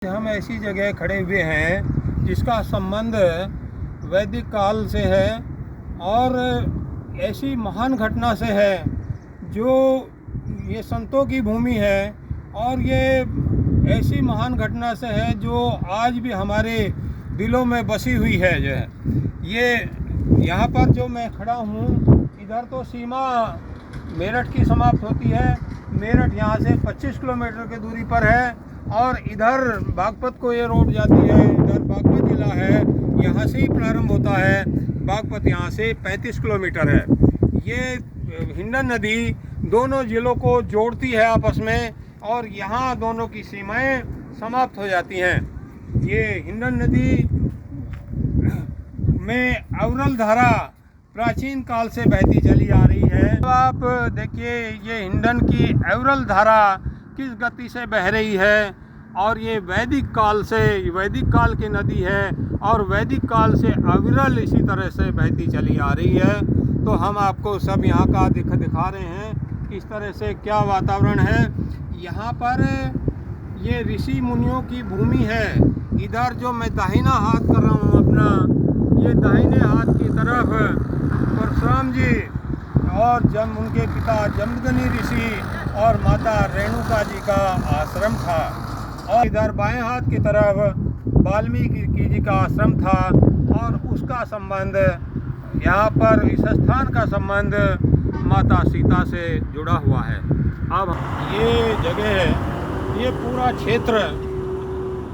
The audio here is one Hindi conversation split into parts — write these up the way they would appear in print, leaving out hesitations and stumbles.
हम ऐसी जगह खड़े हुए हैं जिसका संबंध वैदिक काल से है और ऐसी महान घटना से है जो ये संतों की भूमि है और ये ऐसी महान घटना से है जो आज भी हमारे दिलों में बसी हुई है। जो है ये यहाँ पर जो मैं खड़ा हूँ, इधर तो सीमा मेरठ की समाप्त होती है। मेरठ यहाँ से 25 किलोमीटर की दूरी पर है और इधर बागपत को ये रोड जाती है। इधर बागपत ज़िला है, यहाँ से ही प्रारंभ होता है। बागपत यहाँ से 35 किलोमीटर है। ये हिंडन नदी दोनों ज़िलों को जोड़ती है आपस में और यहाँ दोनों की सीमाएं समाप्त हो जाती हैं। ये हिंडन नदी में अविरल धारा प्राचीन काल से बहती चली आ रही है। तो आप देखिए ये हिंडन की अविरल धारा किस गति से बह रही है और ये वैदिक काल की नदी है और वैदिक काल से अविरल इसी तरह से बहती चली आ रही है। तो हम आपको सब यहाँ का दिखा रहे हैं किस तरह से क्या वातावरण है। यहाँ पर ये ऋषि मुनियों की भूमि है। इधर जो मैं दाहिना हाथ कर रहा हूँ अपना, ये दाहिने हाथ की तरफ परशुराम जी और उनके पिता जमदग्नि ऋषि और माता रेणुका जी का आश्रम था और इधर बाएं हाथ की तरफ वाल्मीकि जी का आश्रम था और उसका संबंध यहाँ पर इस स्थान का संबंध माता सीता से जुड़ा हुआ है। अब ये जगह है, ये पूरा क्षेत्र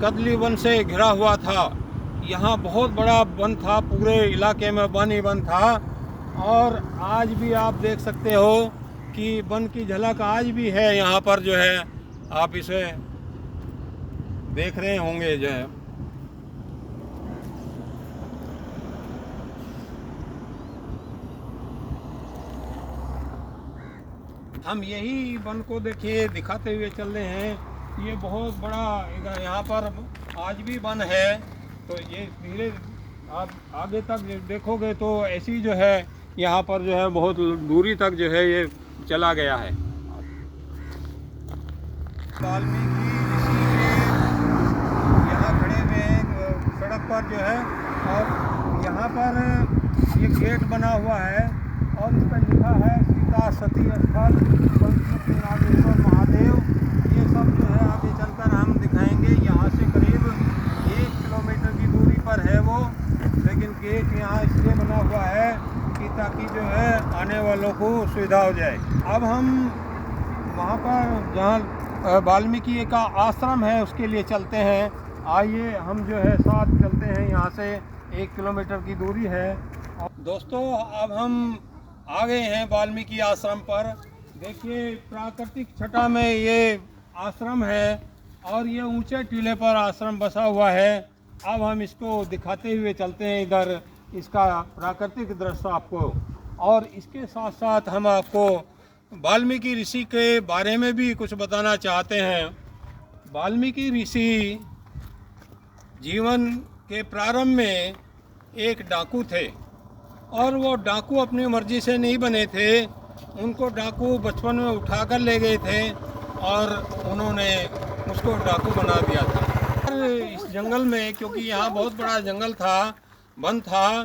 कदली वन से घिरा हुआ था। यहाँ बहुत बड़ा वन था, पूरे इलाके में वन ही वन था और आज भी आप देख सकते हो कि वन की झलक आज भी है यहाँ पर। जो है आप इसे देख रहे होंगे। जो है हम यही वन को दिखाते हुए चल रहे हैं। ये बहुत बड़ा यहाँ पर आज भी वन है। तो ये धीरे आप आगे तक देखोगे तो ऐसी जो है यहाँ पर जो है बहुत दूरी तक जो है ये चला गया है। वाल्मीकि ऋषि के यहाँ खड़े हुए हैं सड़क पर जो है और यहाँ पर ये गेट बना हुआ है और इस पर लिखा है सीता सती स्थल पंचमुखी नागेश्वर महादेव। ये सब जो है आगे चलकर हम दिखाएंगे। यहाँ से करीब 1 किलोमीटर की दूरी पर है वो, लेकिन गेट यहाँ इसलिए बना हुआ है कि ताकि जो है आने वालों को सुविधा हो जाए। अब हम वहाँ पर जहाँ वाल्मीकि का आश्रम है उसके लिए चलते हैं। आइए हम जो है साथ चलते हैं। यहाँ से 1 किलोमीटर की दूरी है। दोस्तों अब हम आ गए हैं वाल्मीकि आश्रम पर। देखिए प्राकृतिक छटा में ये आश्रम है और ये ऊंचे टीले पर आश्रम बसा हुआ है। अब हम इसको दिखाते हुए चलते हैं इधर, इसका प्राकृतिक दृश्य आपको, और इसके साथ साथ हम आपको वाल्मीकि ऋषि के बारे में भी कुछ बताना चाहते हैं। वाल्मीकि ऋषि जीवन के प्रारंभ में एक डाकू थे और वो डाकू अपनी मर्जी से नहीं बने थे। उनको डाकू बचपन में उठाकर ले गए थे और उन्होंने उसको डाकू बना दिया था। इस जंगल में, क्योंकि यहाँ बहुत बड़ा जंगल था, वन था,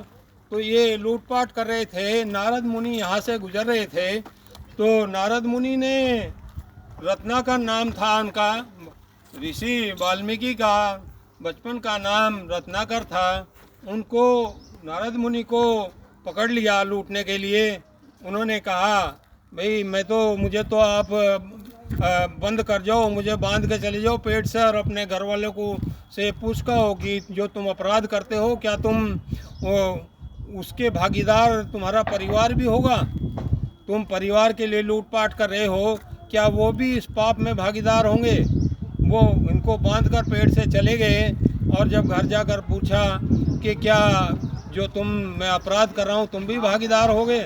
तो ये लूटपाट कर रहे थे। नारद मुनि यहाँ से गुजर रहे थे तो नारद मुनि ने, रत्नाकर नाम था उनका, ऋषि वाल्मीकि का बचपन का नाम रत्नाकर था, उनको नारद मुनि को पकड़ लिया लूटने के लिए। उन्होंने कहा भाई मुझे तो आप बंद कर जाओ, मुझे बांध के चले जाओ पेट से और अपने घर वालों को से पूछ कहो कि जो तुम अपराध करते हो क्या तुम उसके भागीदार तुम्हारा परिवार भी होगा? तुम परिवार के लिए लूटपाट कर रहे हो, क्या वो भी इस पाप में भागीदार होंगे? वो इनको बांध कर पेट से चले गए और जब घर जाकर पूछा कि क्या जो मैं अपराध कर रहा हूँ तुम भी भागीदार होगे?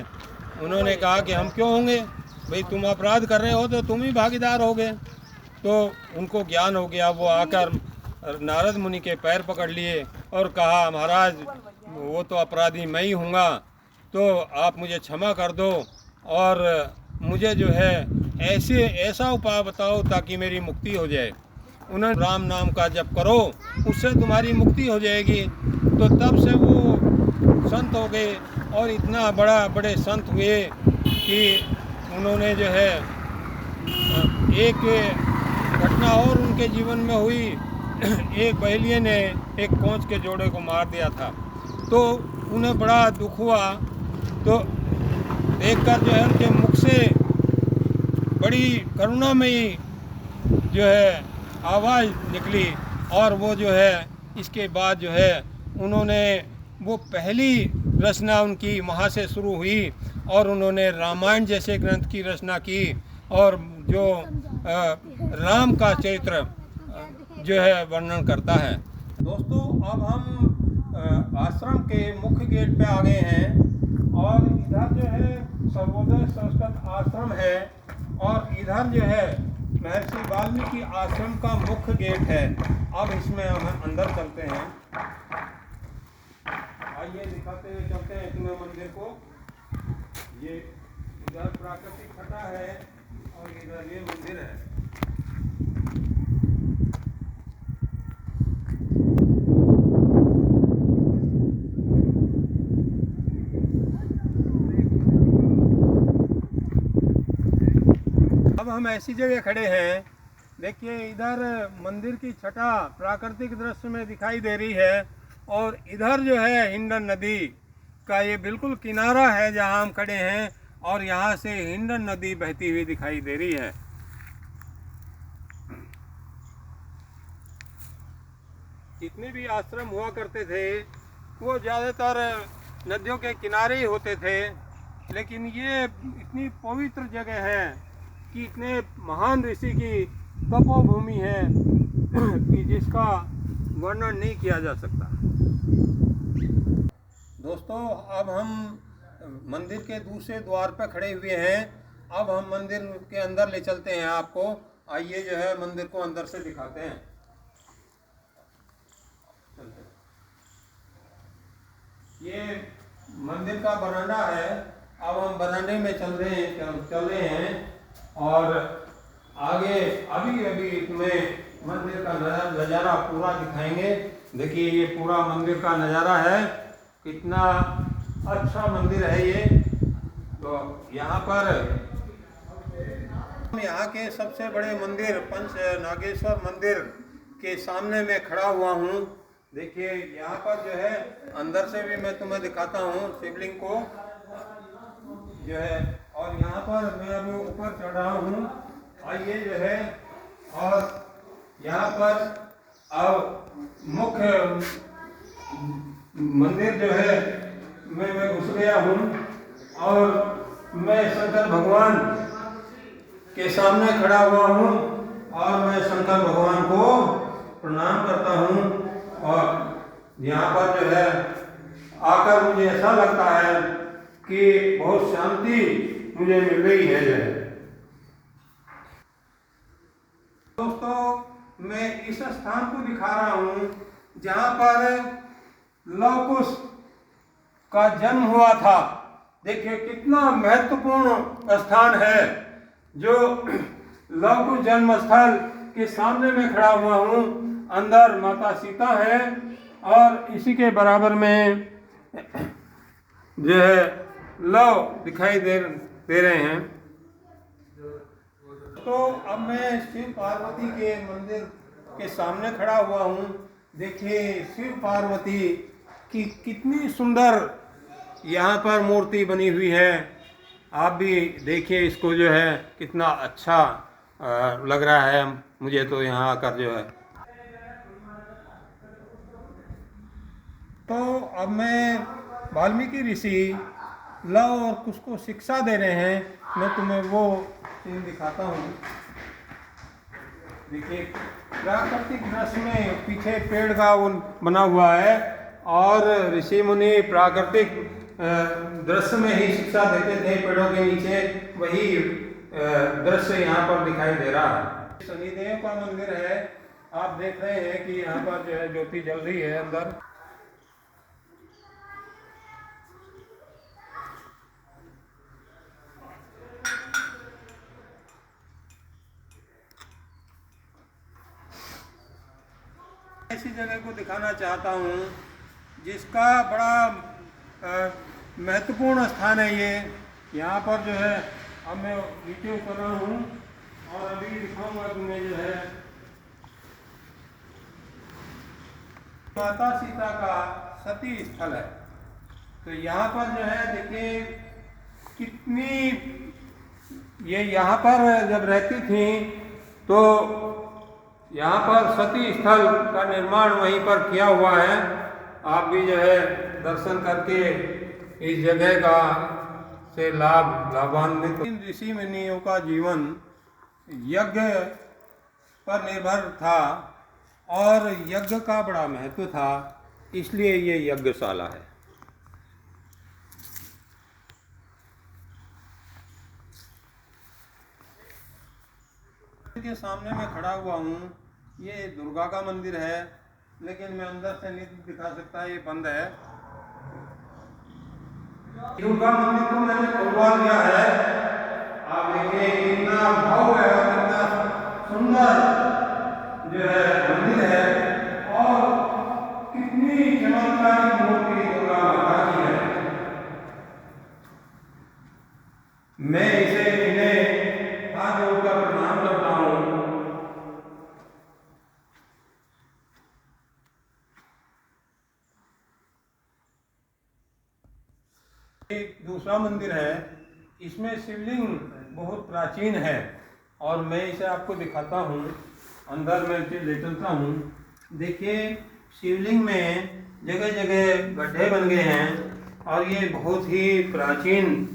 उन्होंने कहा कि हम क्यों होंगे भाई, तुम अपराध कर रहे हो तो तुम ही भागीदार होगे। तो उनको ज्ञान हो गया। वो आकर नारद मुनि के पैर पकड़ लिए और कहा महाराज वो तो अपराधी मैं ही हूँगा, तो आप मुझे क्षमा कर दो और मुझे जो है ऐसा उपाय बताओ ताकि मेरी मुक्ति हो जाए। उन्होंने राम नाम का जप करो, उससे तुम्हारी मुक्ति हो जाएगी। तो तब से वो संत हो गए और इतना बड़े संत हुए कि उन्होंने जो है एक घटना और उनके जीवन में हुई। एक बहेलिये ने एक कोंच के जोड़े को मार दिया था, तो उन्हें बड़ा दुख हुआ। तो देखकर जो है उनके मुख से बड़ी करुणामयी जो है आवाज़ निकली, और वो जो है इसके बाद जो है उन्होंने वो पहली रचना उनकी वहाँ से शुरू हुई, और उन्होंने रामायण जैसे ग्रंथ की रचना की, और जो राम का चरित्र जो है वर्णन करता है। दोस्तों, अब हम आश्रम के मुख्य गेट पे आ गए हैं, और इधर जो है सर्वोदय संस्कृत आश्रम है, और इधर जो है महर्षि वाल्मीकि आश्रम का मुख्य गेट है। अब इसमें हम अंदर चलते हैं। आइए दिखाते हुए चलते हैं तुम्हें मंदिर को। ये इधर प्राकृतिक छटा है और इधर ये मंदिर है। अब हम ऐसी जगह खड़े हैं, देखिए इधर मंदिर की छटा प्राकृतिक दृश्य में दिखाई दे रही है, और इधर जो है हिंडन नदी का ये बिल्कुल किनारा है जहां हम खड़े हैं, और यहाँ से हिंडन नदी बहती हुई दिखाई दे रही है। जितने भी आश्रम हुआ करते थे वो ज़्यादातर नदियों के किनारे ही होते थे, लेकिन ये इतनी पवित्र जगह है कि इतने महान ऋषि की तपोभूमि है कि जिसका वर्णन नहीं किया जा सकता। दोस्तों, अब हम मंदिर के दूसरे द्वार पर खड़े हुए हैं। अब हम मंदिर के अंदर ले चलते हैं आपको। आइए जो है मंदिर को अंदर से दिखाते हैं। ये मंदिर का बरामदा है। अब हम बरामदे में चल रहे हैं और आगे अभी तुम्हें मंदिर का नज़ारा पूरा दिखाएंगे। देखिए ये पूरा मंदिर का नज़ारा है, कितना अच्छा मंदिर है ये। तो यहाँ पर यहाँ के सबसे बड़े मंदिर पंच नागेश्वर मंदिर के सामने मैं खड़ा हुआ हूँ। देखिए यहाँ पर जो है अंदर से भी मैं तुम्हें दिखाता हूँ शिवलिंग को जो है, और यहाँ पर मैं अभी ऊपर चढ़ रहा हूँ। आइए जो है, और यहाँ पर अब मुख्य मंदिर जो है मैं घुस गया हूँ, और मैं शंकर भगवान के सामने खड़ा हुआ हूँ, और मैं शंकर भगवान को प्रणाम करता हूँ। और यहाँ पर जो है आकर मुझे ऐसा लगता है कि बहुत शांति मुझे मिल रही है। दोस्तों, मैं इस स्थान को दिखा रहा हूँ जहाँ पर लव कुश का जन्म हुआ था। देखिए कितना महत्वपूर्ण स्थान है। जो लव कुश जन्म स्थल के सामने में खड़ा हुआ हूँ, अंदर माता सीता है, और इसी के बराबर में जो है लव दिखाई दे रहे हैं। तो अब मैं शिव पार्वती के मंदिर के सामने खड़ा हुआ हूँ। देखिए शिव पार्वती की कितनी सुंदर यहाँ पर मूर्ति बनी हुई है। आप भी देखिए इसको जो है कितना अच्छा लग रहा है मुझे तो यहाँ आकर जो है। तो अब मैं वाल्मीकि ऋषि लव और कुश को शिक्षा दे रहे हैं। मैं तुम्हें वो सीन दिखाता हूँ। देखिए प्राकृतिक दृश्य में पीछे पेड़ का वो बना हुआ है, और ऋषि मुनि प्राकृतिक दृश्य में ही शिक्षा देते थे पेड़ों के नीचे। वही दृश्य यहाँ पर दिखाई दे रहा है। शनिदेव का मंदिर है। आप देख रहे हैं कि यहाँ पर जो है ज्योति जल रही है अंदर। ऐसी जगह को दिखाना चाहता हूँ जिसका बड़ा महत्वपूर्ण स्थान है ये। यहाँ पर जो है अब मैं नीचे उतर रहा हूँ और अभी दिखाऊंगा तुम्हें जो है माता सीता का सती स्थल है। तो यहाँ पर जो है देखिए कितनी, ये यहाँ पर जब रहती थी तो यहाँ पर सती स्थल का निर्माण वहीं पर किया हुआ है। आप भी जो है दर्शन करके इस जगह का से लाभान्वित। ऋषि मुनियों का जीवन यज्ञ पर निर्भर था और यज्ञ का बड़ा महत्व था, इसलिए ये यज्ञशाला है। के सामने मैं खड़ा हुआ हूँ, ये दुर्गा का मंदिर है, लेकिन मैं अंदर से नहीं दिखा सकता, ये बंद है। दुर्गा मंदिर को मैंने खुलवा दिया है। आप देखिए कितना भव्य है, कितना सुंदर जो है मंदिर है और कितनी चमत्कारी मूर्ति दुर्गा माता की है। मैं इसे इन्हें हाथ जोड़कर प्रणाम करता हूँ। एक दूसरा मंदिर है, इसमें शिवलिंग बहुत प्राचीन है और मैं इसे आपको दिखाता हूँ। अंदर मैं इसे ले चलता हूँ। देखिए शिवलिंग में जगह जगह गड्ढे बन गए हैं और ये बहुत ही प्राचीन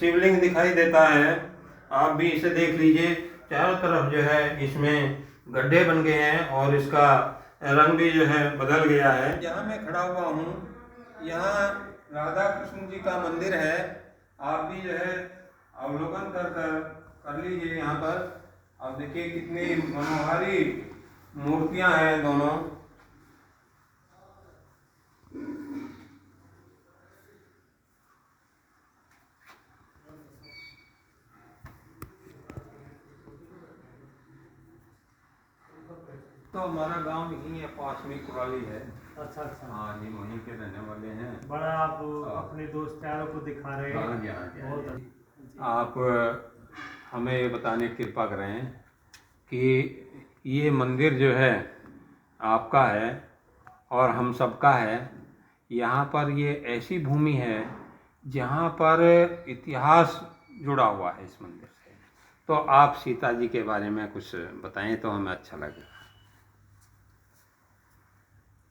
शिवलिंग दिखाई देता है। आप भी इसे देख लीजिए, चारों तरफ जो है इसमें गड्ढे बन गए हैं और इसका रंग भी जो है बदल गया है। जहाँ मैं खड़ा हुआ हूँ यहाँ राधा कृष्ण जी का मंदिर है। आप भी जो है अवलोकन कर लीजिए। यहाँ पर आप देखिए कितनी मनोहारी मूर्तियाँ हैं दोनों। तो हमारा गांव यही है, पास में कुराली है। अच्छा अच्छा। हाँ जी, वहीं के रहने वाले हैं। बड़ा आप अपने दोस्त यारों को दिखा रहे हैं। हाँ जी, हाँ जी, हाँ बहुत जी। आप हमें ये बताने की कृपा करें कि ये मंदिर जो है आपका है और हम सबका है। यहाँ पर ये ऐसी भूमि है जहाँ पर इतिहास जुड़ा हुआ है इस मंदिर से। तो आप सीता जी के बारे में कुछ बताएं तो हमें अच्छा लगेगा।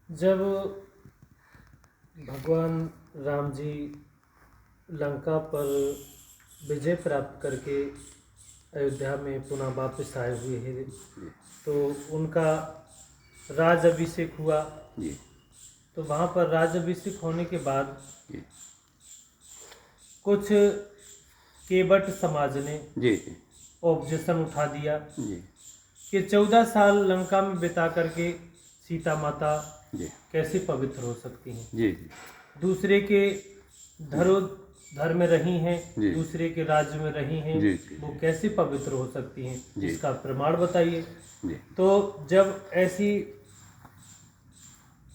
जब भगवान राम जी लंका पर विजय प्राप्त करके अयोध्या में पुनः वापस आए हुए हैं तो उनका राज अभिषेक हुआ जी। तो वहाँ पर राज अभिषेक होने के बाद जी। कुछ केवट समाज ने जी ऑब्जेक्शन उठा दिया जी कि 14 साल लंका में बिता करके सीता माता जी कैसे पवित्र हो सकती हैं। जी जी दूसरे के धरोधर में रही हैं, जी। दूसरे के राज्य में रही हैं, जी, जी, वो कैसे पवित्र हो सकती हैं, जी। इसका प्रमाण बताइए। जी तो जब ऐसी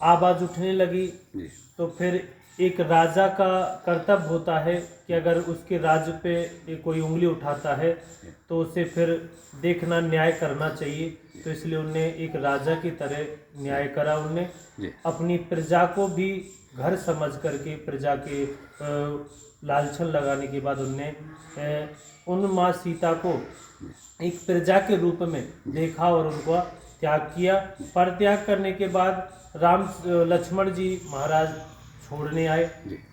आवाज उठने लगी जी तो फिर एक राजा का कर्तव्य होता है कि अगर उसके राज्य पे कोई उंगली उठाता है तो उसे फिर देखना, न्याय करना चाहिए। तो इसलिए उनने एक राजा की तरह न्याय करा। उनने अपनी प्रजा को भी घर समझ करके प्रजा के लालछन लगाने के बाद उनने उन माँ सीता को एक प्रजा के रूप में देखा और उनको त्याग किया। पर त्याग करने के बाद राम लक्ष्मण जी महाराज छोड़ने आए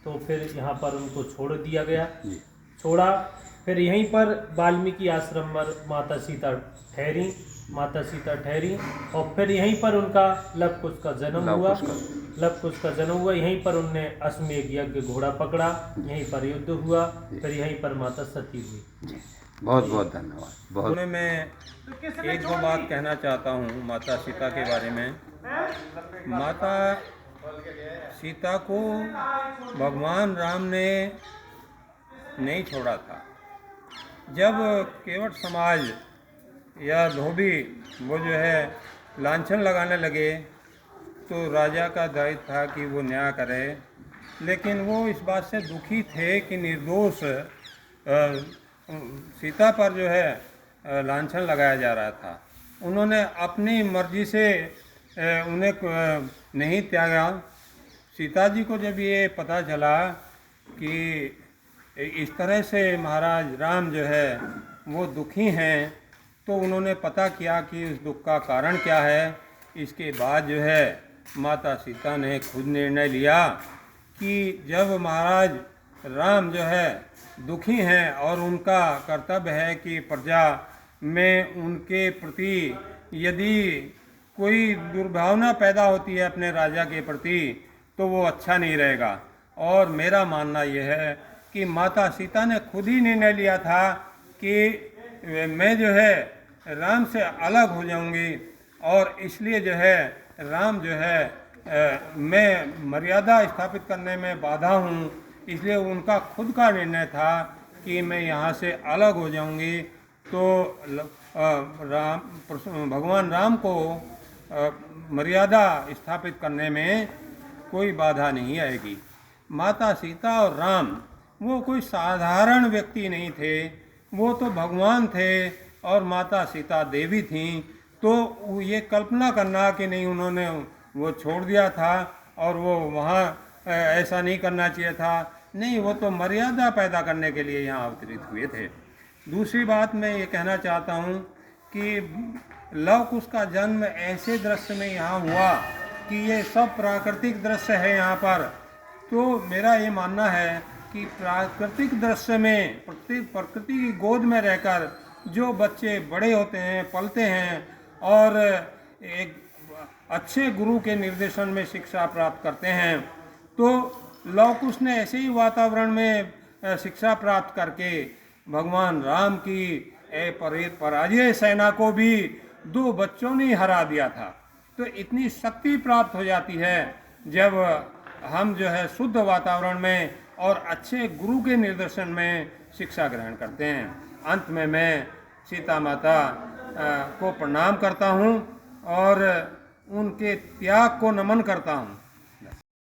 तो फिर यहाँ पर उनको छोड़ दिया गया। छोड़ा फिर यहीं पर वाल्मीकि आश्रम पर माता सीता ठहरी और फिर यहीं पर उनका लव कुश का जन्म हुआ। यहीं पर उनने अश्वमेध यज्ञ घोड़ा पकड़ा, यहीं पर युद्ध हुआ, फिर यहीं पर माता सती हुई। बहुत बहुत धन्यवाद। बहुत मैं एक दो बात कहना चाहता हूँ माता सीता के बारे में। माता सीता को भगवान राम ने नहीं छोड़ा था। जब केवट समाज या धोबी वो जो है लांछन लगाने लगे तो राजा का दायित्व था कि वो न्याय करे, लेकिन वो इस बात से दुखी थे कि निर्दोष सीता पर जो है लांछन लगाया जा रहा था। उन्होंने अपनी मर्जी से उन्हें नहीं त्यागा। सीता जी को जब ये पता चला कि इस तरह से महाराज राम जो है वो दुखी हैं, तो उन्होंने पता किया कि उस दुख का कारण क्या है। इसके बाद जो है माता सीता ने खुद निर्णय लिया कि जब महाराज राम जो है दुखी हैं और उनका कर्तव्य है कि प्रजा में उनके प्रति यदि कोई दुर्भावना पैदा होती है अपने राजा के प्रति, तो वो अच्छा नहीं रहेगा। और मेरा मानना यह है कि माता सीता ने खुद ही निर्णय लिया था कि मैं जो है राम से अलग हो जाऊंगी, और इसलिए जो है राम जो है मैं मर्यादा स्थापित करने में बाधा हूँ, इसलिए उनका खुद का निर्णय था कि मैं यहाँ से अलग हो जाऊंगी। तो भगवान राम को मर्यादा स्थापित करने में कोई बाधा नहीं आएगी। माता सीता और राम वो कोई साधारण व्यक्ति नहीं थे, वो तो भगवान थे और माता सीता देवी थीं। तो ये कल्पना करना कि नहीं उन्होंने वो छोड़ दिया था और वो वहाँ ऐसा नहीं करना चाहिए था, नहीं, वो तो मर्यादा पैदा करने के लिए यहाँ अवतरित हुए थे। दूसरी बात मैं ये कहना चाहता हूँ कि लव कुश का जन्म ऐसे दृश्य में यहाँ हुआ कि ये सब प्राकृतिक दृश्य है यहाँ पर। तो मेरा ये मानना है कि प्राकृतिक दृश्य में प्रकृति की गोद में रहकर जो बच्चे बड़े होते हैं, पलते हैं और एक अच्छे गुरु के निर्देशन में शिक्षा प्राप्त करते हैं, तो लव कुश ने ऐसे ही वातावरण में शिक्षा प्राप्त करके भगवान राम की पराजय सेना को भी 2 बच्चों ने हरा दिया था। तो इतनी शक्ति प्राप्त हो जाती है जब हम जो है शुद्ध वातावरण में और अच्छे गुरु के निर्देशन में शिक्षा ग्रहण करते हैं। अंत में मैं सीता माता को प्रणाम करता हूँ और उनके त्याग को नमन करता हूँ।